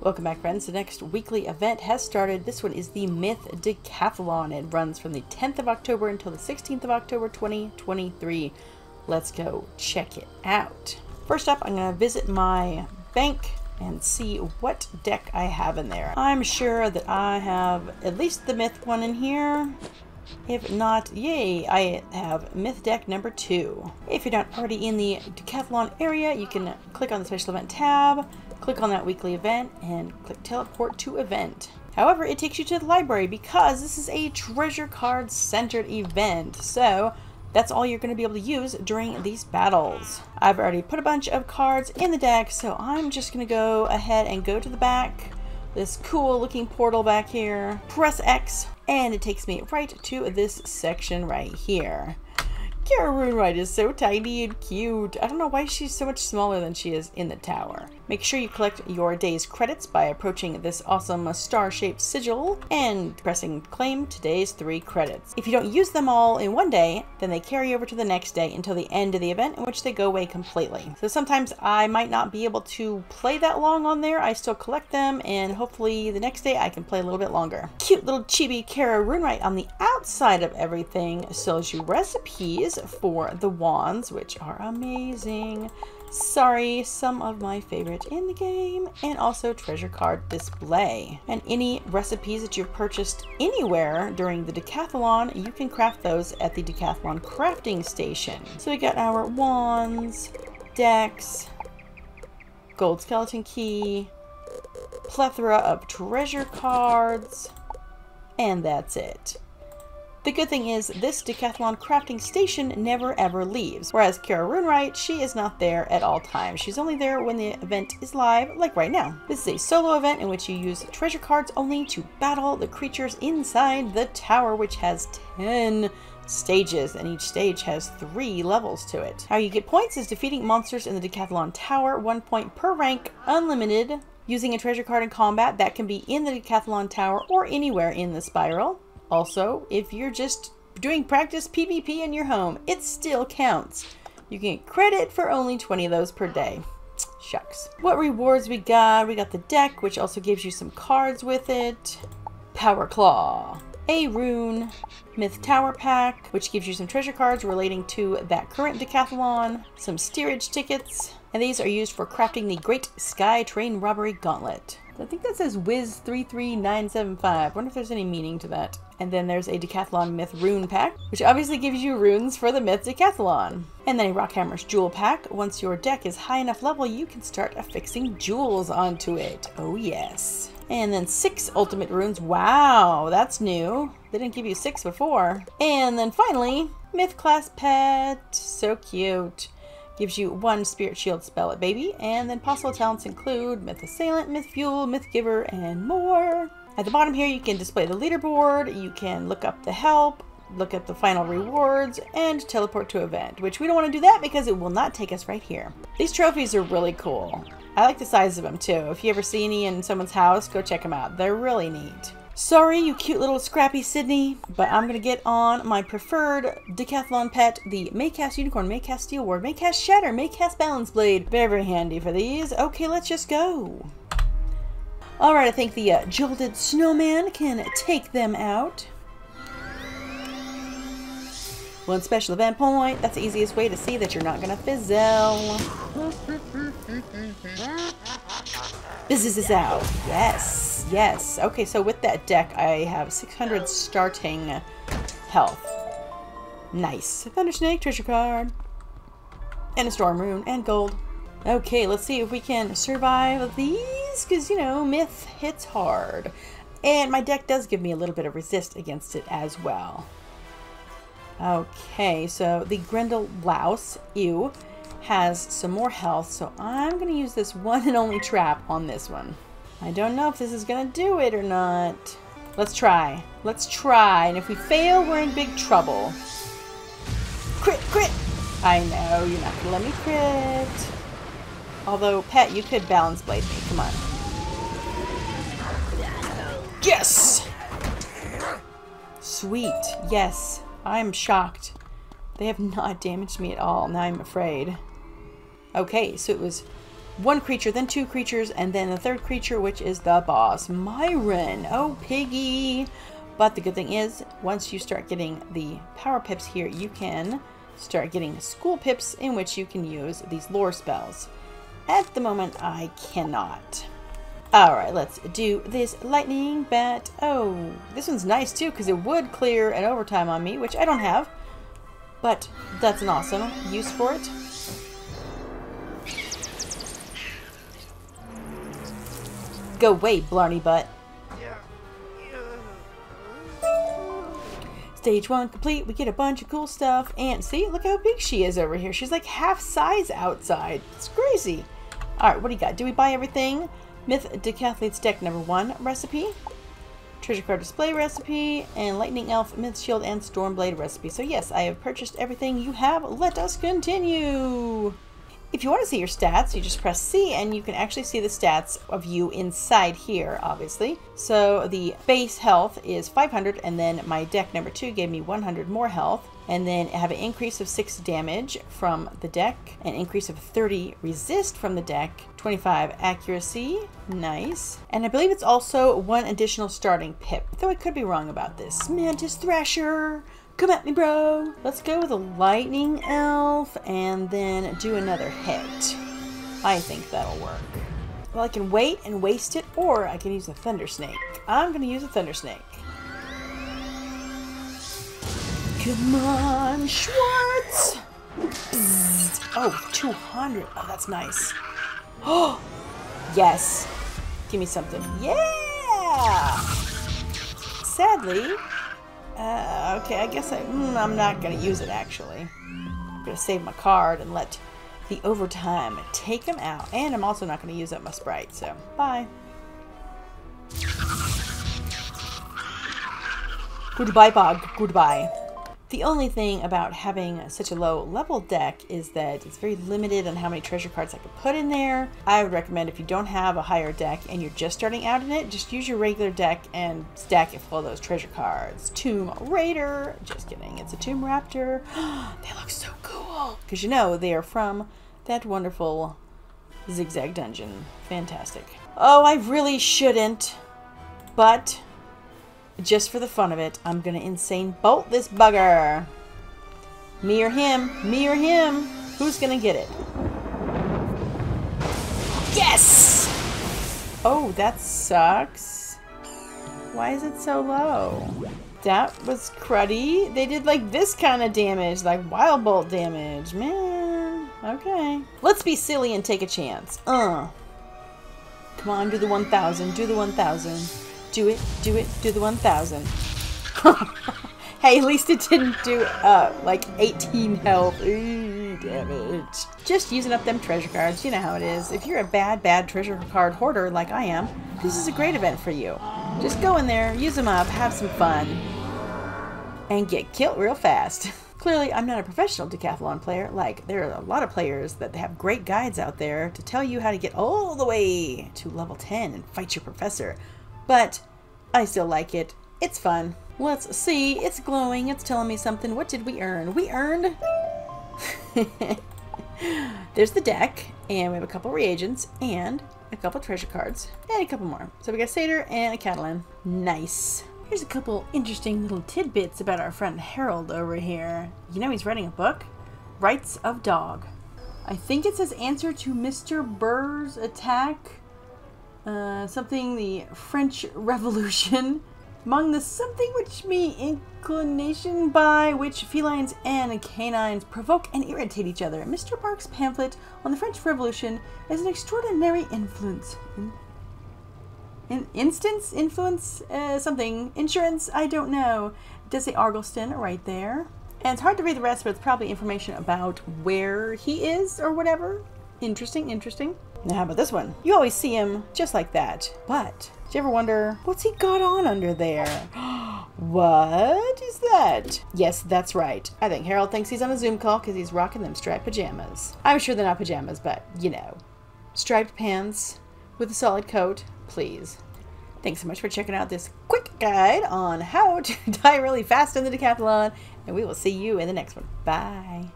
Welcome back, friends. The next weekly event has started. This one is the Myth Decathalon. It runs from the 10th of October until the 16th of October 2023. Let's go check it out. First up, I'm going to visit my bank and see what deck I have in there. I'm sure that I have at least the Myth one in here. If not, yay, I have Myth deck number 2. If you're not already in the Deckathalon area, you can click on the special event tab, click on that weekly event, and click teleport to event. However, it takes you to the library because this is a treasure card centered event. So that's all you're going to be able to use during these battles. I've already put a bunch of cards in the deck, so I'm just going to go ahead and go to the back. This cool looking portal back here. Press X, and it takes me right to this section right here. Moongarden is so tiny and cute. I don't know why she's so much smaller than she is in the tower. Make sure you collect your day's credits by approaching this awesome star-shaped sigil and pressing claim today's 3 credits. If you don't use them all in one day, then they carry over to the next day until the end of the event, in which they go away completely. So sometimes I might not be able to play that long on there. I still collect them, and hopefully the next day I can play a little bit longer. Cute little chibi Kara Runewright on the outside of everything sells you recipes for the wands, which are amazing. Sorry, some of my favorite in the game, and also treasure card display. And any recipes that you've purchased anywhere during the Deckathalon, you can craft those at the Deckathalon crafting station. So we got our wands, decks, gold skeleton key, plethora of treasure cards, and that's it. The good thing is this Deckathalon crafting station never ever leaves, whereas Kara Runewright, she is not there at all times. She's only there when the event is live, like right now. This is a solo event in which you use treasure cards only to battle the creatures inside the tower, which has 10 stages, and each stage has 3 levels to it. How you get points is defeating monsters in the Deckathalon tower, 1 point per rank, unlimited, using a treasure card in combat that can be in the Deckathalon tower or anywhere in the spiral. Also, if you're just doing practice PvP in your home, it still counts. You can get credit for only 20 of those per day. Shucks. What rewards we got? We got the deck, which also gives you some cards with it. Power Claw. A rune. Myth Tower Pack, which gives you some treasure cards relating to that current Deckathalon. Some steerage tickets. And these are used for crafting the Great Sky Train Robbery Gauntlet. I think that says Wiz33975. I wonder if there's any meaning to that. And then there's a Deckathalon Myth Rune Pack, which obviously gives you runes for the Myth Deckathalon. And then a Rockhammer's Jewel Pack. Once your deck is high enough level, you can start affixing jewels onto it. Oh yes. And then 6 Ultimate Runes. Wow, that's new. They didn't give you 6 before. And then finally, Myth Class Pet. So cute. Gives you 1 Spirit Shield Spell it, baby. And then possible talents include Myth Assailant, Myth Fuel, Myth Giver, and more. At the bottom here, you can display the leaderboard, you can look up the help, look at the final rewards, and teleport to event, which we don't want to do that because it will not take us right here. These trophies are really cool. I like the size of them too. If you ever see any in someone's house, go check them out. They're really neat. Sorry, you cute little scrappy Sydney, but I'm going to get on my preferred Deckathalon pet, the Maycast Unicorn, Maycast Steel Ward, Maycast Shatter, Maycast Balance Blade. Very, very handy for these. Okay, let's just go. Alright, I think the Jolted Snowman can take them out. 1 special event point. That's the easiest way to see that you're not going to fizzle. This is out. Yes, yes. Okay, so with that deck, I have 600 starting health. Nice. Thunder Snake, treasure card. And a Storm Rune, and gold. Okay, let's see if we can survive these, because, you know, Myth hits hard. And my deck does give me a little bit of resist against it as well. Okay, so the Grendel Louse, ew, has some more health, so I'm going to use this one and only trap on this one. I don't know if this is going to do it or not. Let's try. Let's try, and if we fail, we're in big trouble. Crit, crit! I know, you're not going to let me crit. Although, Pet, you could balance blade me. Come on. Yes! Sweet. Yes. I'm shocked. They have not damaged me at all. Now I'm afraid. Okay, so it was one creature, then two creatures, and then the third creature, which is the boss, Myron. Oh, piggy. But the good thing is, once you start getting the power pips here, you can start getting school pips in which you can use these lore spells. At the moment, I cannot. Alright, let's do this lightning bat. Oh, this one's nice too, because it would clear an overtime on me, which I don't have. But that's an awesome use for it. Go away, Blarney butt. Stage 1 complete. We get a bunch of cool stuff. And see, look how big she is over here. She's like half size outside. It's crazy. Alright, what do you got? Do we buy everything? Myth Decathlete's deck number 1 recipe. Treasure card display recipe. And Lightning Elf, Myth Shield, and Stormblade recipe. So yes, I have purchased everything you have. Let us continue. If you want to see your stats, you just press C and you can actually see the stats of you inside here, obviously. So the base health is 500, and then my deck number 2 gave me 100 more health. And then I have an increase of 6 damage from the deck, an increase of 30 resist from the deck, 25 accuracy, nice. And I believe it's also 1 additional starting pip, though I could be wrong about this. Mantis Thrasher! Come at me, bro. Let's go with a Lightning Elf and then do another hit. I think that'll work. Well, I can wait and waste it, or I can use a Thunder Snake. I'm going to use a Thunder Snake. Come on, Schwartz. Bzzz. Oh, 200. Oh, that's nice. Oh, yes. Give me something. Yeah. Sadly, okay, I guess I'm not going to use it, actually. I'm going to save my card and let the overtime take him out. And I'm also not going to use up my Sprite, so bye. Goodbye, Bog. Goodbye. The only thing about having such a low level deck is that it's very limited on how many treasure cards I can put in there. I would recommend, if you don't have a higher deck and you're just starting out in it, just use your regular deck and stack it full of those treasure cards. Tomb Raider. Just kidding. It's a Tomb Raptor. They look so cool. Because you know they are from that wonderful Zigzag Dungeon. Fantastic. Oh, I really shouldn't. But just for the fun of it, I'm gonna insane bolt this bugger. Me or him. Me or him. Who's gonna get it? Yes! Oh, that sucks. Why is it so low? That was cruddy. They did like this kind of damage, like wild bolt damage. Man, okay. Let's be silly and take a chance. Come on, do the 1,000. Do the 1,000. Do it, do it, do the 1,000. Hey, at least it didn't do, like 18 health. Ooh, damage. Just using up them treasure cards. You know how it is. If you're a bad treasure card hoarder like I am, this is a great event for you. Just go in there, use them up, have some fun, and get killed real fast. Clearly, I'm not a professional decathlon player. Like, there are a lot of players that have great guides out there to tell you how to get all the way to level 10 and fight your professor. But I still like it. It's fun. Let's see. It's glowing. It's telling me something. What did we earn? We earned... There's the deck. And we have a couple reagents. And a couple treasure cards. And a couple more. So we got a satyr and a Catalan. Nice. Here's a couple interesting little tidbits about our friend Harold over here. You know he's writing a book? Rights of Dog. I think it says answer to Mr. Burr's attack. Something the French Revolution. Among the something which me inclination by which felines and canines provoke and irritate each other. Mr. Bark's pamphlet on the French Revolution is an extraordinary influence. Something. Insurance, I don't know. It does say Argleston right there. And it's hard to read the rest, but it's probably information about where he is or whatever. Interesting, interesting. Now how about this one? You always see him just like that. But, did you ever wonder, what's he got on under there? What is that? Yes, that's right. I think Harold thinks he's on a Zoom call because he's rocking them striped pajamas. I'm sure they're not pajamas, but, you know. Striped pants with a solid coat, please. Thanks so much for checking out this quick guide on how to die really fast in the decathlon, and we will see you in the next one. Bye.